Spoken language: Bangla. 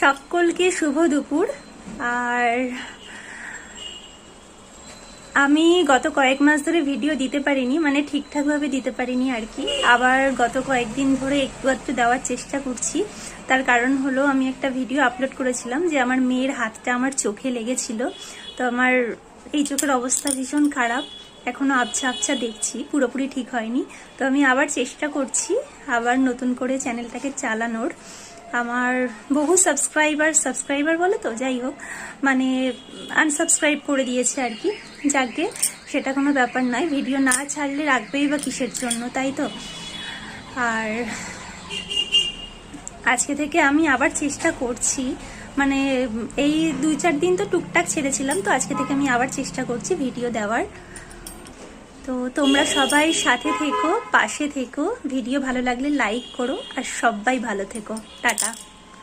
সকলকে শুভ দুপুর। আর আমি গত কয়েক মাস ধরে ভিডিও দিতে পারিনি, মানে ঠিকঠাকভাবে দিতে পারিনি আর কি। আবার গত কয়েকদিন ধরে একটু একটু দেওয়ার চেষ্টা করছি। তার কারণ হলো আমি একটা ভিডিও আপলোড করেছিলাম যে আমার মেয়ের হাতটা আমার চোখে লেগেছিল। তো আমার এই চোখের অবস্থা ভীষণ খারাপ, এখনো আবছা আবছা দেখছি, পুরোপুরি ঠিক হয়নি। তো আমি আবার চেষ্টা করছি আবার নতুন করে চ্যানেলটাকে চালানোর। আমার বহু সাবস্ক্রাইবার বলে, তো যাই হোক, মানে আনসাবস্ক্রাইব করে দিয়েছে আর কি। যাকে সেটা কোনো ব্যাপার নয়, ভিডিও না ছাড়লে রাখবেই বা কিসের জন্য, তাই তো। আর আজকে থেকে আমি আবার চেষ্টা করছি, মানে এই 2-4 দিন তো টুকটাক ছেড়েছিলাম, তো আজকে থেকে আমি আবার চেষ্টা করছি ভিডিও দেওয়ার। তো তোমরা সবাই সাথে থেকো, পাশে থেকো, ভিডিও ভালো লাগলে লাইক করো, আর সবাই ভালো থেকো। টাটা।